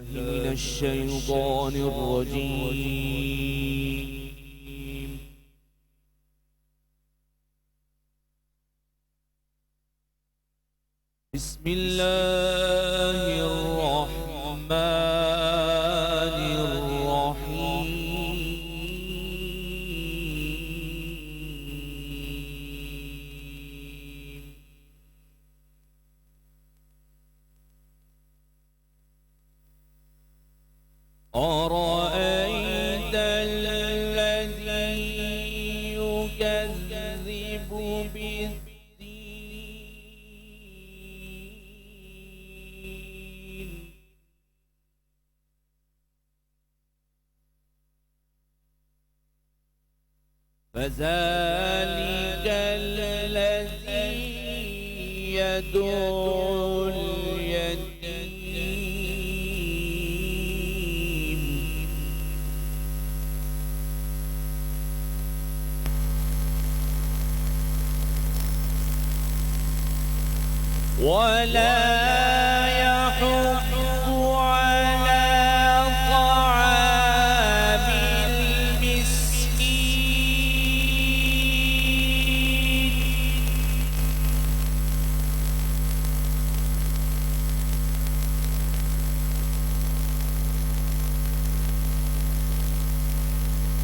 من الشيطان الرجيم. بسم الله الرحمن الرحيم. أرأيت الذي يكذب بالدين فذلك الذي يدعو اليتيم ولا يحض على طعام المسكين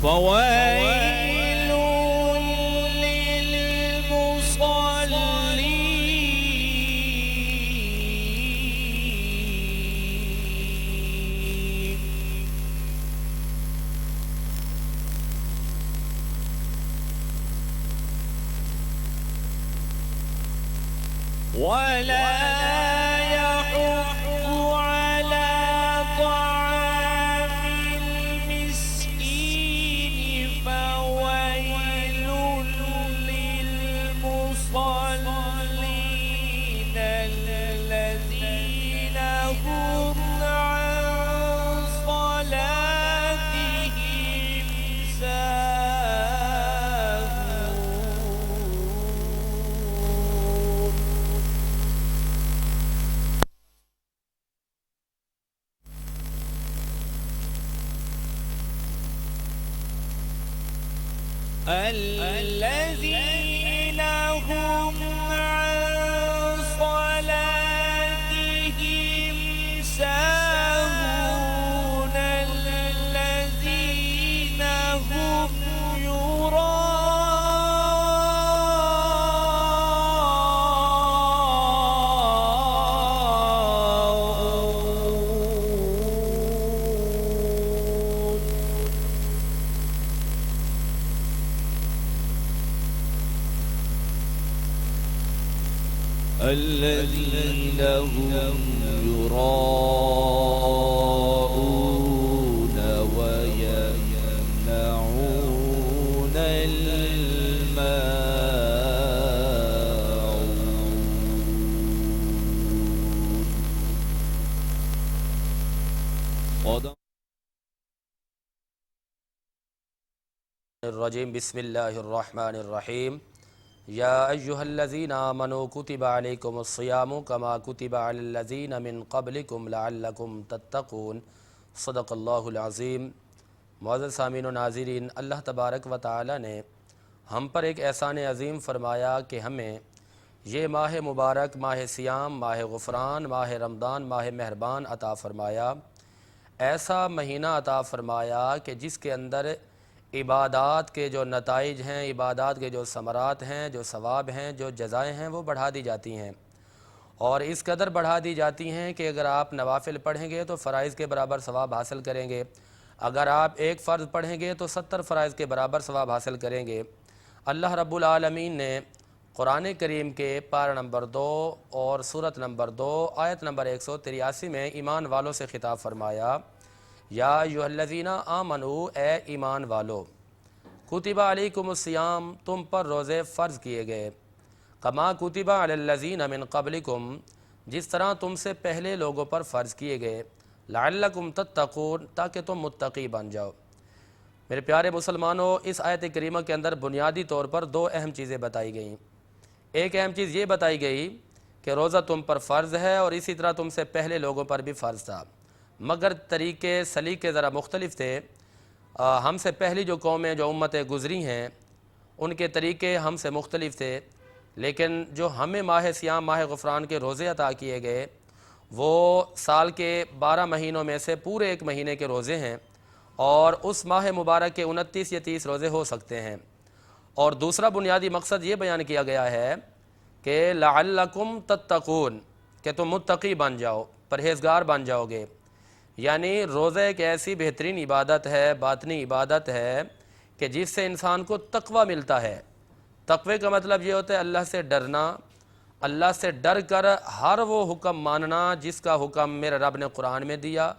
فويل للمصلين ولا يحض على طعام المسكين فويل للمصلين الذين هم عن صلاتهم ساهون الذين هم عن صلاتهم ساهون الذين هم يراءون الذين هم يراءون ويمنعون الماعون. الرجیم بسم اللہ الرحمن الرحیم یا ایہا الذین آمنوا کتب علیکم الصیام کما کتب علی الذین من قبلکم لعلکم تتقون صدق اللہ العظیم۔ معزز سامعین و ناظرین، اللہ تبارک و تعالی نے ہم پر ایک احسان عظیم فرمایا کہ ہمیں یہ ماہ مبارک، ماہ سیام، ماہ غفران، ماہ رمضان، ماہ مہربان عطا فرمایا۔ ایسا مہینہ عطا فرمایا کہ جس کے اندر عبادات کے جو نتائج ہیں، عبادات کے جو ثمرات ہیں، جو ثواب ہیں، جو جزائیں ہیں، وہ بڑھا دی جاتی ہیں، اور اس قدر بڑھا دی جاتی ہیں کہ اگر آپ نوافل پڑھیں گے تو فرائض کے برابر ثواب حاصل کریں گے، اگر آپ ایک فرض پڑھیں گے تو 70 فرائض کے برابر ثواب حاصل کریں گے۔ اللہ رب العالمین نے قرآن کریم کے پارہ نمبر 2 اور سورت نمبر 2 آیت نمبر 183 میں ایمان والوں سے خطاب فرمایا، یا ایھا الذین آمنوا، اے ایمان والو، کتب علیکم الصیام، تم پر روزے فرض کیے گئے، کما کتب علی الذین من قبلکم، جس طرح تم سے پہلے لوگوں پر فرض کیے گئے، لعلکم تتقون، تاکہ تم متقی بن جاؤ۔ میرے پیارے مسلمانوں، اس آیت کریمہ کے اندر بنیادی طور پر 2 اہم چیزیں بتائی گئیں۔ ایک اہم چیز یہ بتائی گئی کہ روزہ تم پر فرض ہے، اور اسی طرح تم سے پہلے لوگوں پر بھی فرض تھا۔ مگر طریقے سلیقے ذرا مختلف تھے۔ ہم سے پہلی جو قومیں جو امتیں گزری ہیں ان کے طریقے ہم سے مختلف تھے، لیکن جو ہمیں ماہ صیام ماہ غفران کے روزے عطا کیے گئے وہ سال کے 12 مہینوں میں سے پورے ایک مہینے کے روزے ہیں، اور اس ماہ مبارک کے 29 یا 30 روزے ہو سکتے ہیں۔ اور دوسرا بنیادی مقصد یہ بیان کیا گیا ہے کہ لعلکم تتقون، کہ تم متقی بن جاؤ، پرہیزگار بن جاؤ گے۔ یعنی روزہ ایک ایسی بہترین عبادت ہے، باطنی عبادت ہے کہ جس سے انسان کو تقوی ملتا ہے۔ تقوی کا مطلب یہ ہوتا ہے اللہ سے ڈرنا، اللہ سے ڈر کر ہر وہ حکم ماننا جس کا حکم میرے رب نے قرآن میں دیا،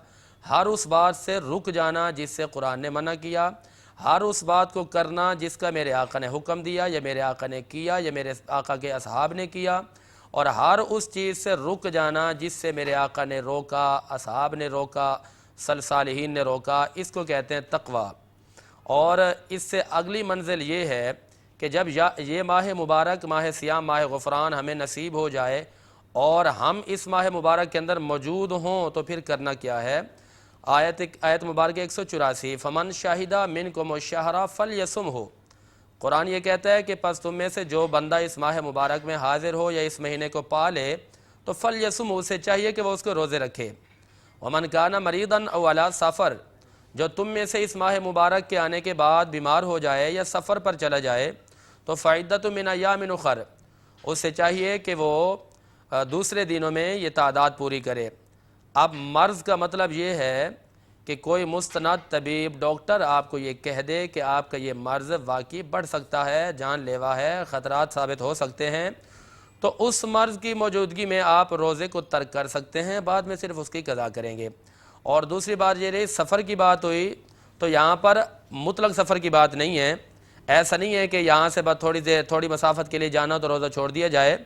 ہر اس بات سے رک جانا جس سے قرآن نے منع کیا، ہر اس بات کو کرنا جس کا میرے آقا نے حکم دیا یا میرے آقا نے کیا یا میرے آقا کے اصحاب نے کیا، اور ہر اس چیز سے رک جانا جس سے میرے آقا نے روکا، اصحاب نے روکا، صالحین نے روکا۔ اس کو کہتے ہیں تقوی۔ اور اس سے اگلی منزل یہ ہے کہ جب یہ ماہ مبارک ماہ صیام ماہ غفران ہمیں نصیب ہو جائے اور ہم اس ماہ مبارک کے اندر موجود ہوں تو پھر کرنا کیا ہے؟ آیت مبارک 184، فمن شاہدہ منکم الشہر فلیصمہ۔ قرآن یہ کہتا ہے کہ پس تم میں سے جو بندہ اس ماہ مبارک میں حاضر ہو یا اس مہینے کو پا لے تو فلیصمہ، اسے چاہیے کہ وہ اس کو روزے رکھے۔ ومن کان مریضا او علی سفر، جو تم میں سے اس ماہ مبارک کے آنے کے بعد بیمار ہو جائے یا سفر پر چلا جائے تو فعدۃ من ایام اخر، اسے چاہیے کہ وہ دوسرے دنوں میں یہ تعداد پوری کرے۔ اب مرض کا مطلب یہ ہے کہ کوئی مستند طبیب ڈاکٹر آپ کو یہ کہہ دے کہ آپ کا یہ مرض واقعی بڑھ سکتا ہے، جان لیوا ہے، خطرات ثابت ہو سکتے ہیں، تو اس مرض کی موجودگی میں آپ روزے کو ترک کر سکتے ہیں، بعد میں صرف اس کی قضا کریں گے۔ اور دوسری بات یہ رہی سفر کی بات ہوئی، تو یہاں پر مطلق سفر کی بات نہیں ہے۔ ایسا نہیں ہے کہ یہاں سے بس تھوڑی مسافت کے لیے جانا تو روزہ چھوڑ دیا جائے۔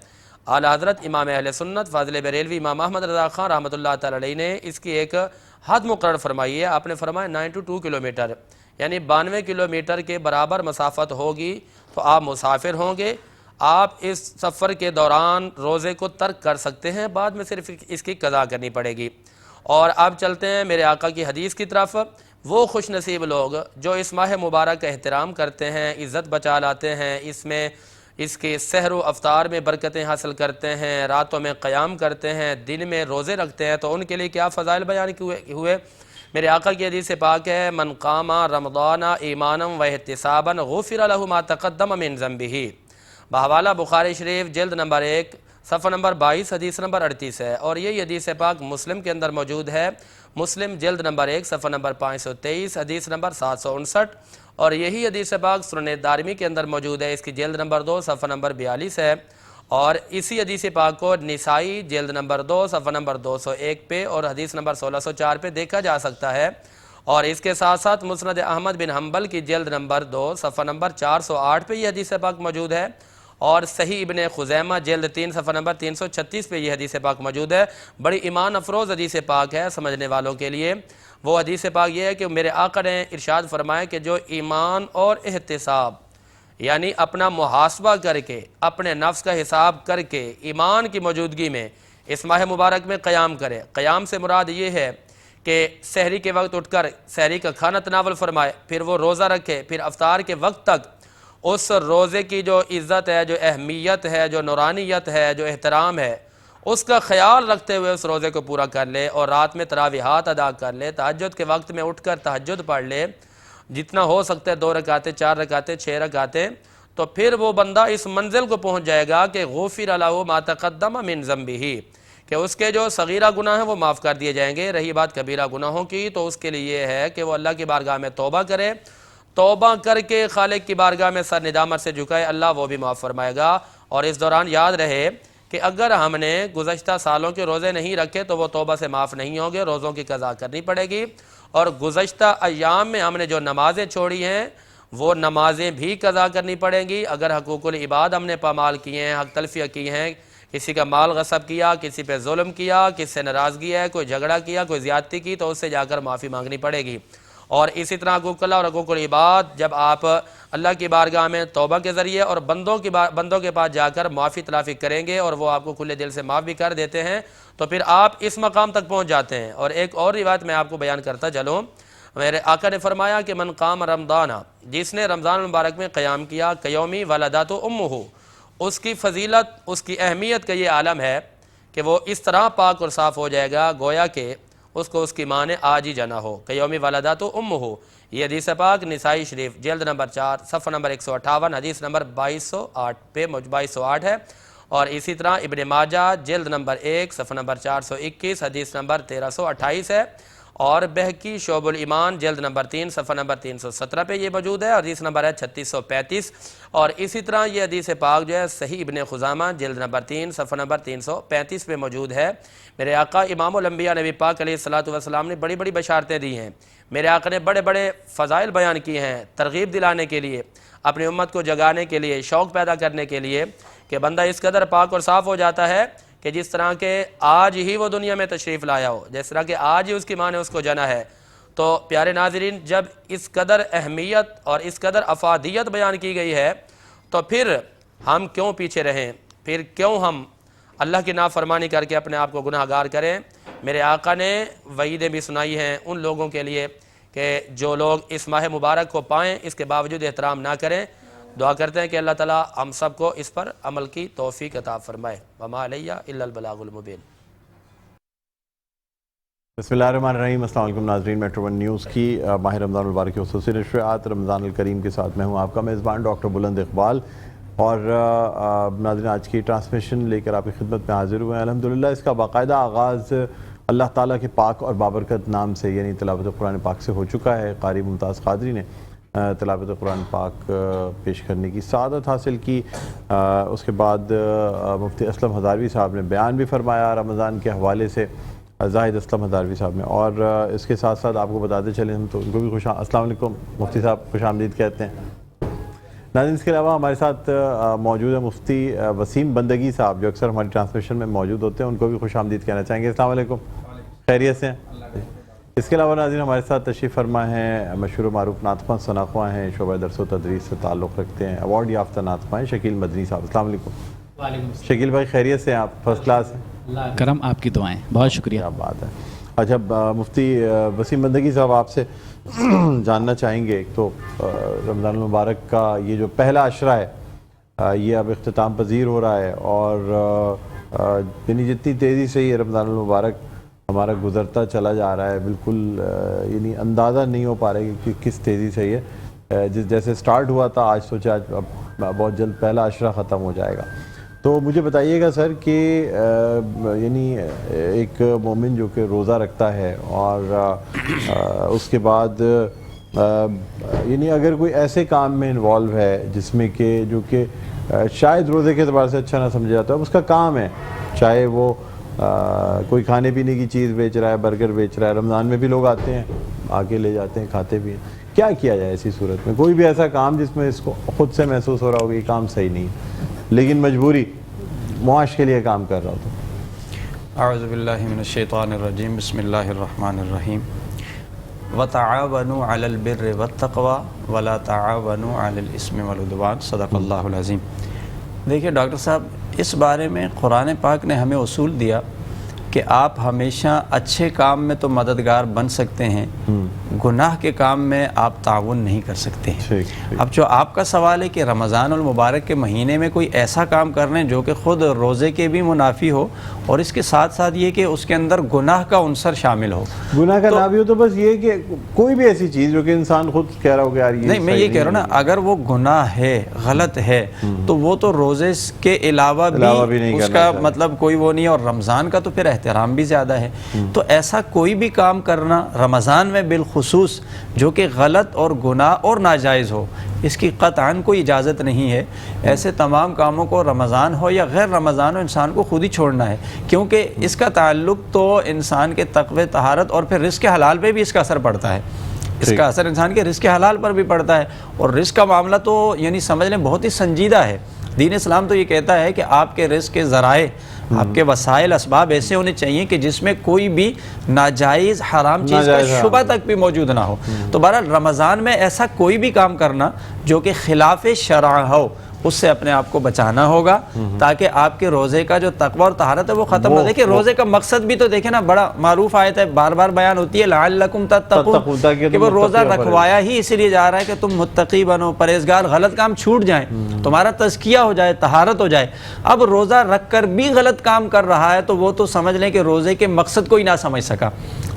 اعلیٰ حضرت امام اہل سنت فاضل بریلوی امام احمد رضا خان رحمۃ اللہ تعالی علیہ نے اس کی ایک حد مقرر فرمائی ہے۔ آپ نے فرمایا 92 کلومیٹر، یعنی 92 کلومیٹر کے برابر مسافت ہوگی تو آپ مسافر ہوں گے۔ آپ اس سفر کے دوران روزے کو ترک کر سکتے ہیں، بعد میں صرف اس کی قضا کرنی پڑے گی۔ اور اب چلتے ہیں میرے آقا کی حدیث کی طرف۔ وہ خوش نصیب لوگ جو اس ماہ مبارک کا احترام کرتے ہیں، عزت بچا لاتے ہیں، اس کے سحر و افطار میں برکتیں حاصل کرتے ہیں، راتوں میں قیام کرتے ہیں، دن میں روزے رکھتے ہیں، تو ان کے لیے کیا فضائل بیان ہوئے؟ میرے آقا کی حدیث سے پاک ہے، من قام رمضان ایمانا و احتسابا غفر له ما تقدم من ذنبہ، بحوالہ بخاری شریف جلد نمبر 1 صفحہ نمبر 22 حدیث نمبر 38 ہے، اور یہ حدیث پاک مسلم کے اندر موجود ہے، مسلم جلد نمبر 1 صفحہ نمبر 523 حدیث نمبر 759، اور یہی حدیث پاک سنن دارمی کے اندر موجود ہے، اس کی جلد نمبر 2 صفحہ نمبر 42 ہے، اور اسی حدیث پاک کو نسائی جلد نمبر 2 صفحہ نمبر 201 پہ اور حدیث نمبر 1604 پہ دیکھا جا سکتا ہے۔ اور اس کے ساتھ ساتھ مسند احمد بن حنبل کی جلد نمبر 2 صفحہ نمبر 408 پہ یہ حدیث پاک موجود ہے، اور صحیح ابن خزیمہ جلد 3 صفحہ نمبر 336 پہ یہ حدیث پاک موجود ہے۔ بڑی ایمان افروز حدیث پاک ہے سمجھنے والوں کے لیے۔ وہ حدیث پاک یہ ہے کہ میرے آقا نے ارشاد فرمایا کہ جو ایمان اور احتساب، یعنی اپنا محاسبہ کر کے، اپنے نفس کا حساب کر کے ایمان کی موجودگی میں اس ماہ مبارک میں قیام کرے۔ قیام سے مراد یہ ہے کہ سحری کے وقت اٹھ کر سحری کا کھانا تناول فرمائے، پھر وہ روزہ رکھے، پھر افطار کے وقت تک اس روزے کی جو عزت ہے، جو اہمیت ہے، جو نورانیت ہے، جو احترام ہے، اس کا خیال رکھتے ہوئے اس روزے کو پورا کر لے، اور رات میں تراویحات ادا کر لے، تہجد کے وقت میں اٹھ کر تہجد پڑھ لے، جتنا ہو سکتا ہے 2 رکعتیں 4 رکعتیں 6 رکعتیں، تو پھر وہ بندہ اس منزل کو پہنچ جائے گا کہ غفر لہ ما تقدم من ذنبہ، کہ اس کے جو صغیرہ گناہ ہیں وہ معاف کر دیے جائیں گے۔ رہی بات کبیرہ گناہوں کی تو اس کے لیے یہ ہے کہ وہ اللہ کی بارگاہ میں توبہ کرے، توبہ کر کے خالق کی بارگاہ میں سر ندامت سے جھکائے، اللہ وہ بھی معاف فرمائے گا۔ اور اس دوران یاد رہے کہ اگر ہم نے گزشتہ سالوں کے روزے نہیں رکھے تو وہ توبہ سے معاف نہیں ہوں گے، روزوں کی قضا کرنی پڑے گی، اور گزشتہ ایام میں ہم نے جو نمازیں چھوڑی ہیں وہ نمازیں بھی قضا کرنی پڑیں گی۔ اگر حقوق العباد ہم نے پامال کیے ہیں، حق تلفیہ کی ہیں، کسی کا مال غصب کیا، کسی پہ ظلم کیا، کسی سے ناراضگی ہے، کوئی جھگڑا کیا، کوئی زیادتی کی، تو اس سے جا کر معافی مانگنی پڑے گی۔ اور اسی طرح حقوق اللہ اور حقوق العباد جب آپ اللہ کی بارگاہ میں توبہ کے ذریعے اور بندوں کے پاس جا کر معافی تلافی کریں گے اور وہ آپ کو کھلے دل سے معاف بھی کر دیتے ہیں تو پھر آپ اس مقام تک پہنچ جاتے ہیں۔ اور ایک اور روایت میں آپ کو بیان کرتا چلوں، میرے آقا نے فرمایا کہ من قام رمضان، جس نے رمضان المبارک میں قیام کیا، قیومی ولدت امہ، اس کی فضیلت، اس کی اہمیت کا یہ عالم ہے کہ وہ اس طرح پاک اور صاف ہو جائے گا گویا کہ اس کو اس کی ماں نے آج ہی جنا ہو۔ قیومی ولدت امہ، یہ حدیث پاک نسائی شریف جلد نمبر 4 صفحہ نمبر 158 حدیث نمبر 2208 پہ 2208 ہے، اور اسی طرح ابن ماجہ جلد نمبر 1 صفحہ نمبر 421 حدیث نمبر 1328 ہے، اور بہقی شعب الایمان جلد نمبر 3 صفحہ نمبر 317 پہ یہ موجود ہے، اور حدیث نمبر ہے 3635، اور اسی طرح یہ حدیث پاک جو ہے صحیح ابن خزامہ جلد نمبر 3 صفحہ نمبر 335 پہ موجود ہے۔ میرے آقا امام الانبیاء نبی پاک علیہ الصلوۃ نے بڑی بڑی بشارتیں دی ہیں، میرے آقا نے بڑے بڑے فضائل بیان کیے ہیں ترغیب دلانے کے لیے، اپنی امت کو جگانے کے لیے، شوق پیدا کرنے کے لیے کہ بندہ اس قدر پاک اور صاف ہو جاتا ہے کہ جس طرح کہ آج ہی وہ دنیا میں تشریف لایا ہو، جس طرح کہ آج ہی اس کی ماں نے اس کو جنا ہے۔ تو پیارے ناظرین، جب اس قدر اہمیت اور اس قدر افادیت بیان کی گئی ہے تو پھر ہم کیوں پیچھے رہیں، پھر کیوں ہم اللہ کی نافرمانی کر کے اپنے آپ کو گناہ گار کریں۔ میرے آقا نے وعیدیں بھی سنائی ہیں ان لوگوں کے لیے کہ جو لوگ اس ماہ مبارک کو پائیں اس کے باوجود احترام نہ کریں۔ دعا کرتے ہیں کہ اللہ تعالی ہم سب کو اس پر عمل کی توفیق عطا فرمائے۔ وما علیہ الا البلاغ المبین۔ بسم اللہ الرحمن الرحیم۔ السلام علیکم ناظرین، میٹرو ون نیوز کی ماہ رمضان المبارک کی خصوصی نشریات رمضان الکریم کے ساتھ میں ہوں آپ کا میزبان ڈاکٹر بلند اقبال، اور ناظرین آج کی ٹرانسمیشن لے کر آپ کی خدمت میں حاضر ہوئے ہیں۔ الحمدللہ اس کا باقاعدہ آغاز اللہ تعالیٰ کے پاک اور بابرکت نام سے یعنی تلاوت قرآن پاک سے ہو چکا ہے۔ قاری ممتاز قادری نے تلاوت قرآن پاک پیش کرنے کی سعادت حاصل کی۔ اس کے بعد مفتی اسلم ہزاروی صاحب نے بیان بھی فرمایا رمضان کے حوالے سے، زاہد اسلم ہزاروی صاحب نے، اور اس کے ساتھ ساتھ آپ کو بتاتے چلیں ہم تو ان کو بھی السلام علیکم مفتی صاحب، خوش آمدید کہتے ہیں۔ ناظرین اس کے علاوہ ہمارے ساتھ موجود ہے مفتی وسیم بندگی صاحب جو اکثر ہماری ٹرانسمیشن میں موجود ہوتے ہیں، ان کو بھی خوش آمدید کہنا چاہیں گے۔ السلام علیکم، خیریت سے ہیں؟ اس کے علاوہ ناظرین ہمارے ساتھ تشریف فرما ہیں مشہور و معروف نعت خواں ثنا خواں ہیں، شعبہ درس و تدریس سے تعلق رکھتے ہیں، ایوارڈ یافتہ نعت خواں ہیں شکیل مدنی صاحب۔ السلام علیکم۔ وعلیکم السلام۔ شکیل بھائی خیریت سے ہیں آپ؟ فرسٹ کلاس ہیں، اللہ کرم، آپ کی دعائیں، بہت شکریہ۔ کیا بات ہے۔ اچھا مفتی وسیم بندگی صاحب آپ سے جاننا چاہیں گے، ایک تو رمضان المبارک کا یہ جو پہلا عشرہ ہے یہ اب اختتام پذیر ہو رہا ہے، اور یعنی جتنی تیزی سے یہ رمضان المبارک ہمارا گزرتا چلا جا رہا ہے بالکل یعنی اندازہ نہیں ہو پا رہا ہے کہ کس تیزی سے یہ جیسے سٹارٹ ہوا تھا آج سوچا آج اب بہت جلد پہلا عشرہ ختم ہو جائے گا۔ تو مجھے بتائیے گا سر کہ یعنی ایک مومن جو کہ روزہ رکھتا ہے اور اس کے بعد یعنی اگر کوئی ایسے کام میں انوالو ہے جس میں کہ جو کہ شاید روزے کے اعتبار سے اچھا نہ سمجھا جاتا ہے، اس کا کام ہے، چاہے وہ کوئی کھانے پینے کی چیز بیچ رہا ہے، برگر بیچ رہا ہے، رمضان میں بھی لوگ آتے ہیں آ کے لے جاتے ہیں کھاتے بھی ہیں، کیا کیا جائے ایسی صورت میں؟ کوئی بھی ایسا کام جس میں اس کو خود سے محسوس ہو رہا ہوگا یہ کام صحیح نہیں لیکن مجبوری معاش کے لیے کام کر رہا ہوتا۔ اعوذ باللہ من الشیطان الرجیم، بسم اللہ الرحمن الرحیم۔ وَتَعَاوَنُوا عَلَى الْبِرِّ وَالتَّقْوَى وَلَا تَعَاوَنُوا عَلَى الْإِثْمِ وَالْعُدْوَانِ، صدق اللہ العظیم۔ دیکھیے ڈاکٹر صاحب، اس بارے میں قرآن پاک نے ہمیں اصول دیا کہ آپ ہمیشہ اچھے کام میں تو مددگار بن سکتے ہیں، گناہ کے کام میں آپ تعاون نہیں کر سکتے ہیں۔ اب جو آپ کا سوال ہے کہ رمضان المبارک کے مہینے میں کوئی ایسا کام کر لیں جو کہ خود روزے کے بھی منافی ہو اور اس کے ساتھ ساتھ یہ کہ اس کے اندر گناہ کا عنصر شامل ہو، گناہ کا نہ بھی ہو تو بس یہ کہ کوئی بھی ایسی چیز جو کہ انسان خود کہہ رہا ہو کہ یار یہ نہیں، میں یہ کہہ رہا ہوں نا، اگر وہ گناہ ہے، غلط ہے، تو وہ تو روزے کے علاوہ بھی اس کا مطلب کوئی وہ نہیں، اور رمضان کا تو پھر احترام بھی زیادہ ہے۔ تو ایسا کوئی بھی کام کرنا رمضان میں بالخصوص جو کہ غلط اور گناہ اور ناجائز ہو، اس کی قطعاً کوئی اجازت نہیں ہے۔ ایسے تمام کاموں کو رمضان ہو یا غیر رمضان ہو انسان کو خود ہی چھوڑنا ہے، کیونکہ اس کا تعلق تو انسان کے تقوی، طہارت اور پھر رزق حلال پہ بھی اس کا اثر پڑتا ہے۔ اس کا اثر انسان کے رزق حلال پر بھی پڑتا ہے، اور رزق کا معاملہ تو یعنی سمجھ لیں بہت ہی سنجیدہ ہے۔ دین اسلام تو یہ کہتا ہے کہ آپ کے رزق کے ذرائع، آپ کے وسائل اسباب ایسے ہونے چاہیے کہ جس میں کوئی بھی ناجائز حرام چیز کا شبہ تک بھی موجود نہ ہو۔ تو بہرحال رمضان میں ایسا کوئی بھی کام کرنا جو کہ خلاف شرع ہو، اس سے اپنے آپ کو بچانا ہوگا تاکہ آپ کے روزے کا جو تقوی اور طہارت ہے وہ ختم ہو۔ دیکھیں روزے کا مقصد بھی تو دیکھیں نا، بڑا معروف آیت ہے، بار بار بیان ہوتی ہے لعلکم تتقون، کہ وہ روزہ رکھوایا ہی اس لیے جا رہا ہے کہ تم متقی بنو، پرہیزگار، غلط کام چھوٹ جائیں، تمہارا تزکیہ ہو جائے، طہارت ہو جائے۔ اب روزہ رکھ کر بھی غلط کام کر رہا ہے تو وہ تو سمجھ لیں کہ روزے کے مقصد کو ہی نہ سمجھ سکا،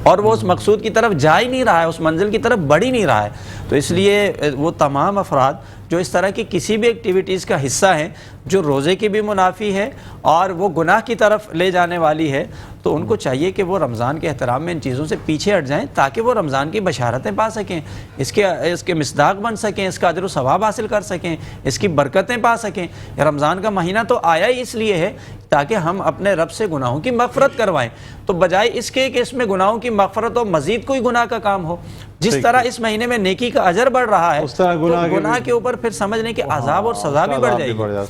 اور وہ اس مقصود کی طرف جا ہی نہیں رہا ہے، اس منزل کی طرف بڑھ ہی نہیں رہا ہے۔ تو اس لیے وہ تمام افراد جو اس طرح کی کسی بھی ایکٹیویٹیز کا حصہ ہیں جو روزے کی بھی منافی ہے اور وہ گناہ کی طرف لے جانے والی ہے، تو ان کو چاہیے کہ وہ رمضان کے احترام میں ان چیزوں سے پیچھے ہٹ جائیں تاکہ وہ رمضان کی بشارتیں پا سکیں، اس کے مصداق بن سکیں، اس کا اجر و ثواب حاصل کر سکیں، اس کی برکتیں پا سکیں۔ رمضان کا مہینہ تو آیا ہی اس لیے ہے تاکہ ہم اپنے رب سے گناہوں کی مغفرت کروائیں، تو بجائے اس کے کہ اس میں گناہوں کی مغفرت اور مزید کوئی گناہ کا کام ہو، جس طرح اس مہینے میں نیکی کا اجر بڑھ رہا ہے، اس طرح گناہ کے اوپر پھر سمجھنے کہ عذاب اور سزا بھی بڑھ جائے گی۔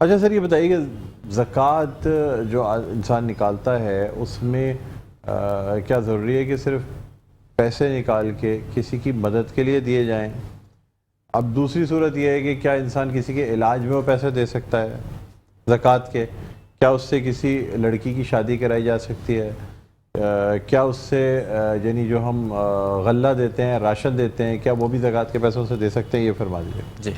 اچھا سر، یہ بتائیے کہ زکوٰۃ جو انسان نکالتا ہے اس میں کیا ضروری ہے کہ صرف پیسے نکال کے کسی کی مدد کے لیے دیے جائیں؟ اب دوسری صورت یہ ہے کہ کیا انسان کسی کے علاج میں وہ پیسے دے سکتا ہے زکوٰۃ کے؟ کیا اس سے کسی لڑکی کی شادی کرائی جا سکتی ہے؟ کیا اس سے یعنی جو ہم غلہ دیتے ہیں، راشن دیتے ہیں، کیا وہ بھی زکوٰۃ کے پیسوں سے دے سکتے ہیں؟ یہ فرما دیجیے۔ جی،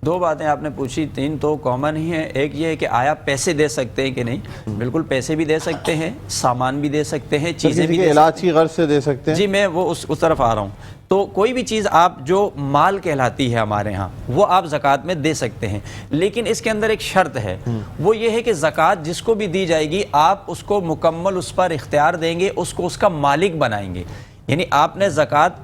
دو باتیں آپ نے پوچھی، تین تو کامن ہی ہیں۔ ایک یہ ہے کہ آیا پیسے دے سکتے ہیں کہ نہیں؟ بالکل پیسے بھی دے سکتے ہیں، سامان بھی دے سکتے ہیں، چیزیں بھی علاج کی غرض سے دے سکتے ہیں۔ جی میں وہ اس طرف آ رہا ہوں۔ تو کوئی بھی چیز آپ جو مال کہلاتی ہے ہمارے ہاں وہ آپ زکوٰۃ میں دے سکتے ہیں، لیکن اس کے اندر ایک شرط ہے، وہ یہ ہے کہ زکوٰۃ جس کو بھی دی جائے گی آپ اس کو مکمل اس پر اختیار دیں گے، اس کو اس کا مالک بنائیں گے۔ یعنی آپ نے زکوٰۃ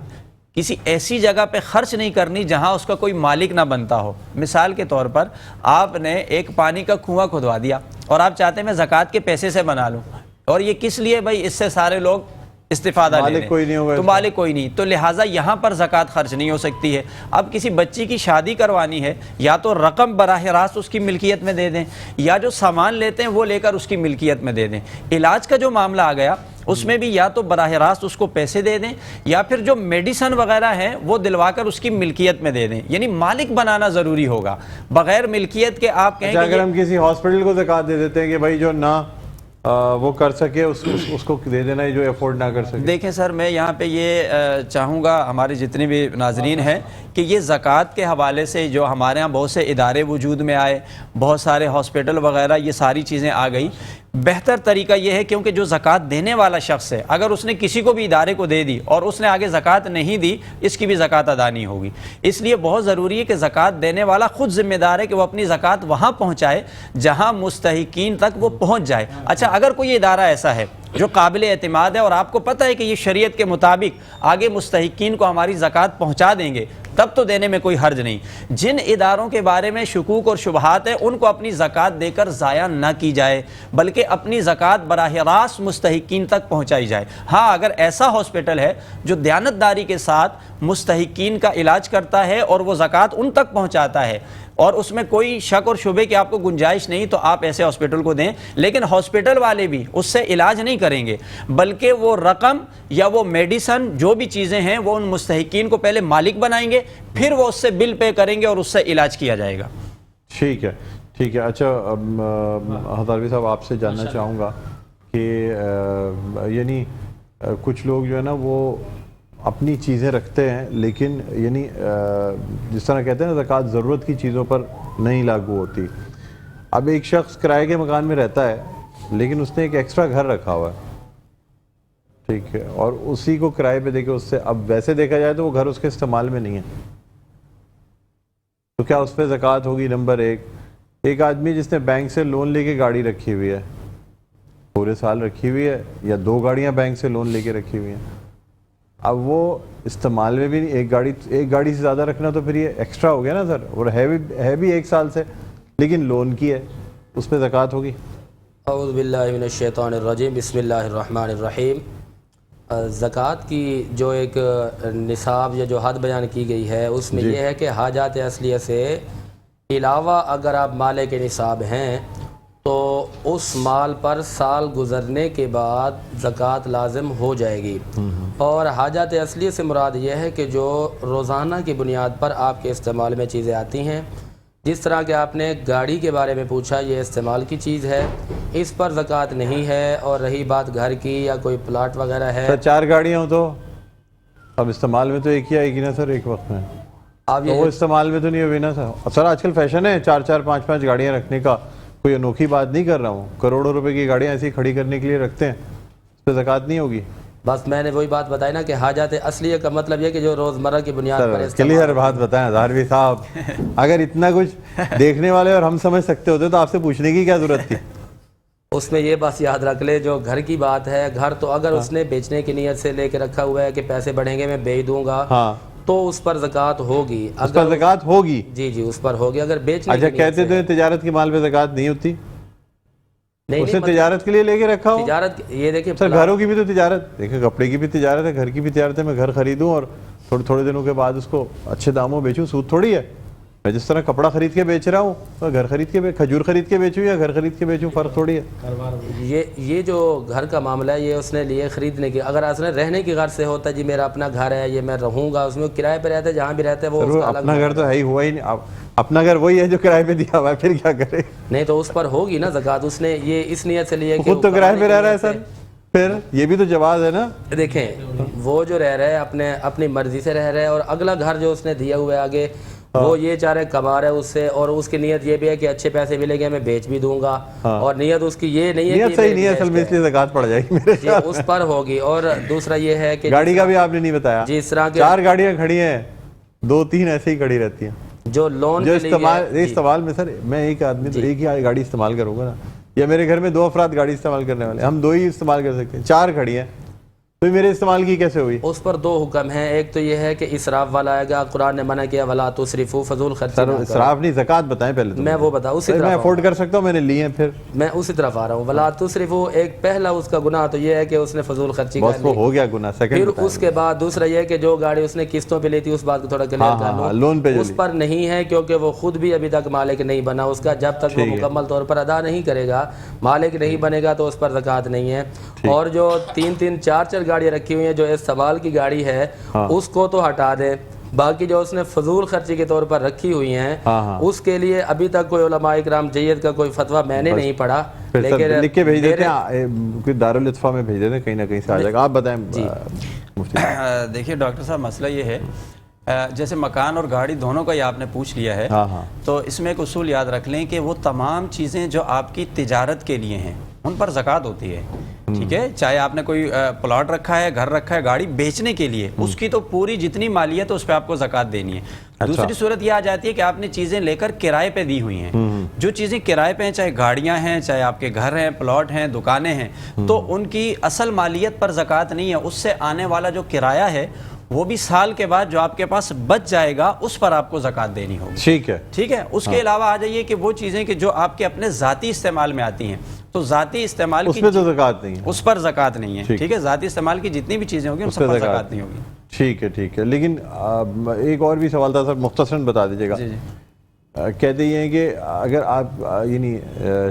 کسی ایسی جگہ پہ خرچ نہیں کرنی جہاں اس کا کوئی مالک نہ بنتا ہو۔ مثال کے طور پر آپ نے ایک پانی کا کنواں کھدوا دیا اور آپ چاہتے ہیں میں زکوٰۃ کے پیسے سے بنا لوں، اور یہ کس لیے بھائی؟ اس سے سارے لوگ استفادہ لے لیں، تو مالک کوئی نہیں، تو لہٰذا یہاں پر زکوٰۃ خرچ نہیں ہو سکتی ہے۔ اب کسی بچی کی شادی کروانی ہے، یا تو رقم براہ راست اس کی ملکیت میں دے دیں، یا جو سامان لیتے ہیں وہ لے کر اس کی ملکیت میں دے دیں۔ علاج کا جو معاملہ آ گیا اس میں بھی یا تو براہ راست اس کو پیسے دے دیں، یا پھر جو میڈیسن وغیرہ ہیں وہ دلوا کر اس کی ملکیت میں دے دیں، یعنی مالک بنانا ضروری ہوگا۔ بغیر ملکیت کے آپ کہیں کہ اگر ہم کسی ہاسپٹل کو زکوٰۃ دے دیتے ہیں کہ بھائی جو نہ وہ کر سکے اس کو دے دینا ہے جو افورڈ نہ کر سکے۔ دیکھیں سر، میں یہاں پہ یہ چاہوں گا ہمارے جتنے بھی ناظرین ہیں کہ یہ زکوٰۃ کے حوالے سے جو ہمارے ہاں بہت سے ادارے وجود میں آئے، بہت سارے ہاسپٹل وغیرہ، یہ ساری چیزیں آ گئی۔ بہتر طریقہ یہ ہے کیونکہ جو زکوٰۃ دینے والا شخص ہے اگر اس نے کسی کو بھی ادارے کو دے دی اور اس نے آگے زکوٰۃ نہیں دی، اس کی بھی زکوٰۃ ادا نہیں ہوگی۔ اس لیے بہت ضروری ہے کہ زکوٰۃ دینے والا خود ذمہ دار ہے کہ وہ اپنی زکوٰۃ وہاں پہنچائے جہاں مستحقین تک وہ پہنچ جائے۔ اچھا، اگر کوئی ادارہ ایسا ہے جو قابل اعتماد ہے اور آپ کو پتہ ہے کہ یہ شریعت کے مطابق آگے مستحقین کو ہماری زکوٰۃ پہنچا دیں گے، تب تو دینے میں کوئی حرج نہیں۔ جن اداروں کے بارے میں شکوک اور شبہات ہیں ان کو اپنی زکوٰۃ دے کر ضائع نہ کی جائے، بلکہ اپنی زکوٰۃ براہ راست مستحقین تک پہنچائی جائے۔ ہاں، اگر ایسا ہاسپٹل ہے جو دیانتداری کے ساتھ مستحقین کا علاج کرتا ہے اور وہ زکوٰۃ ان تک پہنچاتا ہے اور اس میں کوئی شک اور شبے کی آپ کو گنجائش نہیں، تو آپ ایسے ہاسپٹل کو دیں۔ لیکن ہاسپٹل والے بھی اس سے علاج نہیں کریں گے، بلکہ وہ رقم یا وہ میڈیسن جو بھی چیزیں ہیں وہ ان مستحقین کو پہلے مالک بنائیں گے، پھر وہ اس سے بل پے کریں گے اور اس سے علاج کیا جائے گا۔ ٹھیک ہے، ٹھیک ہے۔ اچھا ہداروی صاحب، آپ سے جاننا چاہوں گا کہ یعنی کچھ لوگ جو ہے نا وہ اپنی چیزیں رکھتے ہیں، لیکن یعنی جس طرح کہتے ہیں نا زکوٰۃ ضرورت کی چیزوں پر نہیں لاگو ہوتی۔ اب ایک شخص کرائے کے مکان میں رہتا ہے لیکن اس نے ایک ایکسٹرا گھر رکھا ہوا ہے، ٹھیک ہے، اور اسی کو کرائے پہ دے کے اس سے، اب ویسے دیکھا جائے تو وہ گھر اس کے استعمال میں نہیں ہے، تو کیا اس پہ زکوٰۃ ہوگی؟ نمبر ایک۔ ایک آدمی جس نے بینک سے لون لے کے گاڑی رکھی ہوئی ہے، پورے سال رکھی ہوئی ہے، یا 2 گاڑیاں بینک سے لون لے کے رکھی ہوئی ہیں، اب وہ استعمال میں بھی نہیں، ایک گاڑی سے زیادہ رکھنا تو پھر یہ ایکسٹرا ہو گیا نا سر، اور ہے بھی 1 سال سے، لیکن لون کی ہے، اس پہ زکوٰۃ ہوگی؟ اعوذ باللہ من الشیطان الرجیم، بسم اللہ الرحمن الرحیم۔ زکوٰۃ کی جو ایک نصاب یا جو حد بیان کی گئی ہے اس میں یہ ہے کہ حاجات اصلیہ سے علاوہ اگر آپ مال کے نصاب ہیں تو اس مال پر سال گزرنے کے بعد زکوٰۃ لازم ہو جائے گی۔ اور حاجات اصلیہ سے مراد یہ ہے کہ جو روزانہ کی بنیاد پر آپ کے استعمال میں چیزیں آتی ہیں، جس طرح کہ آپ نے گاڑی کے بارے میں پوچھا، یہ استعمال کی چیز ہے، اس پر زکوٰۃ نہیں ہے۔ اور رہی بات گھر کی یا کوئی پلاٹ وغیرہ ہے، سر 4 گاڑیاں ہوں تو اب استعمال میں تو ایک ہی آئے گی نا سر ایک وقت میں، آپ تو وہ استعمال میں تو نہیں ہوئی نا سر۔ سر آج کل فیشن ہے 4 5 گاڑیاں رکھنے کا، کوئی انوکھی بات نہیں کر رہا ہوں، کروڑوں روپے کی گاڑیاں ایسی کھڑی کرنے کے لیے رکھتے ہیں، اس پہ زکوٰۃ نہیں ہوگی۔ بس میں نے وہی بات بتائی نا کہ حاجات اصلیہ کا مطلب یہ کہ جو روزمرہ کی بنیاد پر کلیئر بات بتائیں ہزاروی صاحب، اگر اتنا کچھ دیکھنے والے اور ہم سمجھ سکتے ہوتے تو آپ سے پوچھنے کی کیا ضرورت تھی؟ اس میں یہ بات یاد رکھ لے، جو گھر کی بات ہے، گھر تو اگر اس نے بیچنے کی نیت سے لے کے رکھا ہوا ہے کہ پیسے بڑھیں گے میں بیچ دوں گا، ہاں تو اس پر زکوٰۃ ہوگی۔ اس پر زکوٰۃ ہوگی؟ جی جی اس پر ہوگی اگر بیچنے کی اچھا، نیت کہتے سے۔ تو تجارت کے مال پہ زکوٰۃ نہیں ہوتی، نہیں اس نے تجارت کے لیے لے کے رکھا ہو۔ تجارت یہ دیکھیں سر گھروں کی بھی تو تجارت، دیکھیں کپڑے کی بھی تجارت ہے، گھر کی بھی تجارت ہے، میں گھر خریدوں اور تھوڑے دنوں کے بعد اس کو اچھے داموں بیچوں، سود تھوڑی ہے۔ میں جس طرح کپڑا خرید کے بیچ رہا ہوں، تو گھر خرید کے کھجور خرید کے بیچوں یا گھر خرید کے بیچوں، فرق تھوڑی ہے۔ یہ جو گھر کا معاملہ ہے، یہ اس نے لیے خریدنے کی، اگر اس نے رہنے کی غرض سے ہوتا ہے جی میرا اپنا گھر ہے، یہ میں رہوں گا، اس میں کرائے پہ رہتا ہے، جہاں بھی رہتا ہے وہ اس کا الگ اپنا گھر تو ہے ہی، ہوا ہی نہیں، اپنا گھر وہی ہے جو کرائے پہ دیا ہوا ہے، پھر کیا کرے؟ نہیں تو اس پر ہوگی نا زکوٰۃ۔ اس نے یہ اس نیت سے لیے کہ خود تو کرائے پہ رہ رہا ہے سر، پھر یہ بھی تو جواز ہے نا۔ دیکھیں وہ جو رہ رہا ہے اپنی مرضی سے رہ رہا ہے، اور اگلا گھر جو اس نے دیا ہوا ہے آگے، وہ یہ چاہ رہے کما رہا ہے اس سے، اور اس کی نیت یہ بھی ہے کہ اچھے پیسے ملیں گے میں بیچ بھی دوں گا، اور نیت اس کی یہ نہیں ہے نیت صحیح نہیں ہے اصل میں، اس لیے زکوٰۃ پڑ جائے گی میرے جی اس پر ہوگی۔ اور دوسرا یہ ہے کہ گاڑی کا بھی آپ نے نہیں بتایا، جی اس طرح کے 4 گاڑیاں کھڑی ہیں، 2-3 ایسے ہی کھڑی رہتی ہیں جو لون جو کے لیے استعمال میں۔ سر میں ایک آدمی تو ایک ہی گاڑی استعمال کروں گا نا، یا میرے گھر میں 2 افراد گاڑی استعمال کرنے والے، ہم 2 ہی استعمال کر سکتے ہیں، 4 کھڑی ہیں، تو میرے استعمال کی کیسے ہوئی؟ اس پر 2 حکم ہیں، ایک تو یہ ہے کہ اسراف والا آئے گا، قرآن نے منع کیا ولا تسرفوا، فضول خرچی سر نہ کرو۔ اسراف نہیں، زکوٰۃ بتائیں پہلے تو، میں وہ بتا اسی میں طرف افورڈ کر سکتا ہوں، میں نے لی ہیں، پھر میں اسی طرف آ رہا ہوں۔ ولا تسرفوا ایک پہلا اس کا گناہ تو یہ ہے کہ اس نے فضول خرچی بس کر وہ لی، ہو گیا گناہ۔ پھر سیکنڈ اس کے بعد دوسرا یہ ہے کہ جو گاڑی اس نے قسطوں پہ لی تھی، اس بات کو تھوڑا کلیئر کر لوں، لون پہ اس پر نہیں ہے کیونکہ وہ خود بھی ابھی تک مالک نہیں بنا اس کا، جب تک وہ مکمل طور پر ادا نہیں کرے گا، مالک نہیں بنے گا، تو اس پر زکوٰۃ نہیں ہے۔ اور جو 3-3 4-4 گاڑیاں رکھی ہوئی ہیں جو استعمال کی گاڑی ہے، اس کو تو ہٹا دیں، باقی جو اس نے فضول خرچی کے طور پر رکھی ہوئی ہیں اس کے لیے ابھی تک کوئی علماء اکرام جید کا کوئی فتویٰ میں نے نہیں پڑھا، لیکن لکھ کے بھیج دیتے ہیں، کوئی دارالاتفاء میں بھیج دیتے ہیں، کہیں نہ کہیں سے آ جائے گا۔ آپ بتائیں مفتی۔ دیکھیے ڈاکٹر صاحب مسئلہ یہ ہے، جیسے مکان اور گاڑی دونوں کا ہی آپ نے پوچھ لیا ہے، تو اس میں ایک اصول یاد رکھ لیں کہ وہ تمام چیزیں جو آپ کی تجارت کے لیے ہیں ان پر زکوٰۃ ہوتی ہے، ٹھیک ہے؟ چاہے آپ نے کوئی پلاٹ رکھا ہے، گھر رکھا ہے، گاڑی بیچنے کے لیے، اس کی تو پوری جتنی مالیت ہے اس پہ آپ کو زکوٰۃ دینی ہے۔ دوسری صورت یہ آ جاتی ہے کہ آپ نے چیزیں لے کر کرائے پہ دی ہوئی ہیں، جو چیزیں کرائے پہ ہیں، چاہے گاڑیاں ہیں، چاہے آپ کے گھر ہیں، پلاٹ ہیں، دکانیں ہیں، تو ان کی اصل مالیت پر زکوٰۃ نہیں ہے، اس سے آنے والا جو کرایہ ہے وہ بھی سال کے بعد جو آپ کے پاس بچ جائے گا اس پر آپ کو زکوٰۃ دینی ہوگی، ٹھیک ہے؟ اس کے علاوہ آ جائیے کہ وہ چیزیں کہ جو آپ کے اپنے ذاتی استعمال میں آتی ہیں، تو ذاتی استعمال کی اس پہ تو زکوٰۃ نہیں ہے، اس پر زکوٰۃ نہیں ہے، ٹھیک ہے؟ ذاتی استعمال کی جتنی بھی چیزیں ہوگی ان سب پر زکوٰۃ نہیں ہوگی۔ ٹھیک ہے، ٹھیک ہے۔ لیکن ایک اور بھی سوال تھا سر، مختصراً بتا دیجیے گا۔ کہتے یہ ہیں کہ اگر آپ یعنی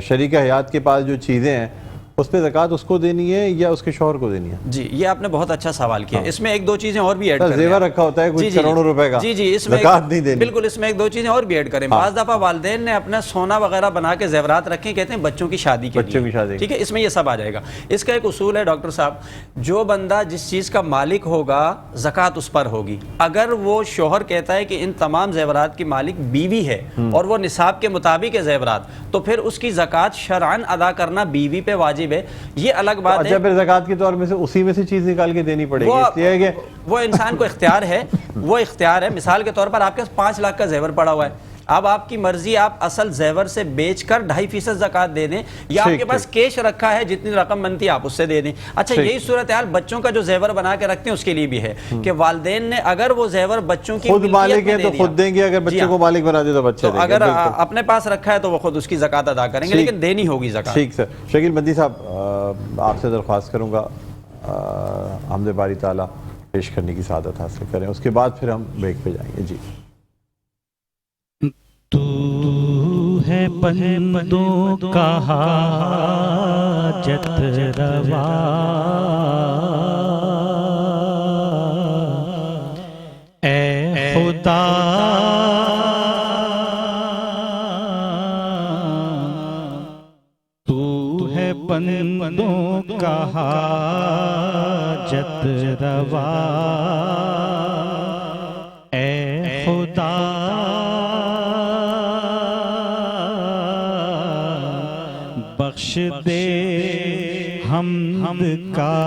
شریک حیات کے پاس جو چیزیں ہیں اس پہ زکوٰۃ اس کو دینی ہے یا اس کے شوہر کو دینی ہے؟ جی یہ آپ نے بہت اچھا سوال کیا، اس میں 1-2 چیزیں اور بھی ایڈ کریں۔ زیور رکھا ہوتا ہے کچھ کروڑوں روپے کا، جی اس میں زکوٰۃ نہیں دینی، بالکل، اس میں 1-2 چیزیں اور بھی ایڈ کریں۔ بعض دفعہ والدین نے اپنا سونا وغیرہ بنا کے زیورات رکھے، کہتے ہیں بچوں کی شادی کے لیے، ٹھیک ہے؟ اس میں یہ سب آ جائے گا۔ اس کا ایک اصول ہے ڈاکٹر صاحب، جو بندہ جس چیز کا مالک ہوگا زکوٰۃ اس پر ہوگی۔ اگر وہ شوہر کہتا ہے کہ ان تمام زیورات کی مالک بیوی ہے اور وہ نصاب کے مطابق ہے زیورات، تو پھر اس کی زکوٰۃ شرعاً ادا کرنا بیوی پہ واجب ہے۔ یہ الگ بات ہے، اچھا پھر زکوٰۃ کے طور میں سے اسی میں سے چیز نکال کے دینی پڑے گی، اس لیے کہ وہ انسان کو اختیار ہے، وہ اختیار ہے۔ مثال کے طور پر آپ کے 5 لاکھ کا زیور پڑا ہوا ہے، اب آپ کی مرضی، آپ اصل زیور سے بیچ کر 2.5% زکوٰۃ دے دیں، یا آپ کے پاس کیش رکھا ہے جتنی رقم بنتی ہے آپ اس سے دے دیں۔ اچھا یہی صورتحال بچوں کا جو زیور بنا کے رکھتے ہیں اس کے لیے بھی ہے کہ والدین نے اگر وہ زیور بچوں کی خود مالک ہے تو خود دیں گے، اگر بچوں کو مالک بنا دے تو بچے دیں گے، اگر اپنے پاس رکھا ہے تو وہ خود اس کی زکوٰۃ ادا کریں گے، لیکن دینی ہوگی زکوٰۃ۔ ٹھیک سر۔ شکیل مدنی صاحب آپ سے درخواست کروں گا حمد باری تعالیٰ پیش کرنے کی سعادت حاصل کریں، اس کے بعد پھر ہم بریک پہ جائیں گے۔ جی بندوں کا حاجت روا، اے خدا تو ہے بندوں کا حاجت روا، اے خدا بخش دے حمد کا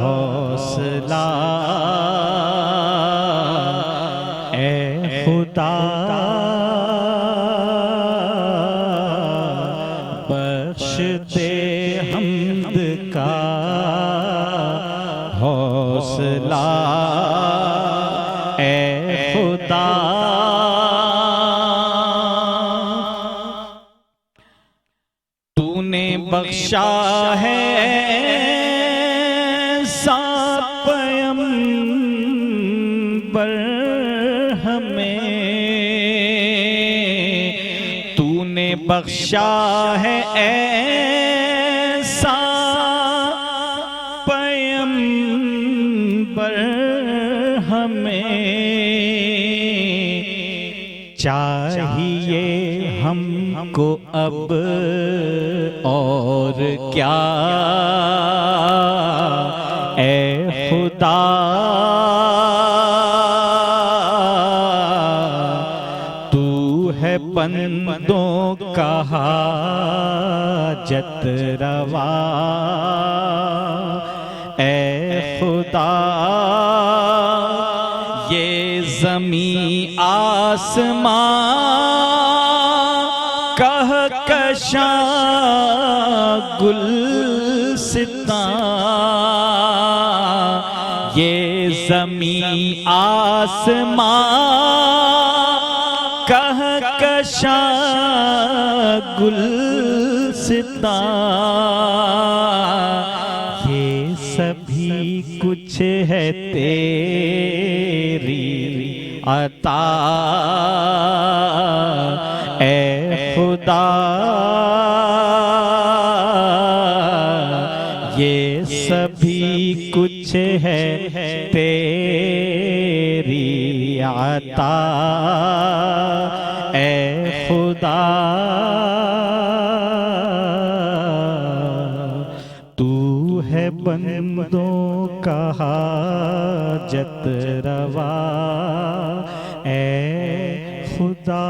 حوصلہ، اے خدا بخش دے حمد کا حوصلہ، اے خدا تو نے بخشا ہے پیغمبر ہمیں، تو نے بخشا ہے ایسا پیغمبر ہمیں، چاہیے ہم کو اب اور کیا، اے خدا تو ہے بندوں کا حاجت روا، اے خدا یہ زمین آسمان کہکشاں گلستان، یہ زمین آسمان کہکشاں گلستان، یہ سبھی کچھ ہے تیری عطا، اے خدا یہ سبھی کچھ ہے تیری عطا، اے خدا تو ہے بندوں کا حاجت روا، اے خدا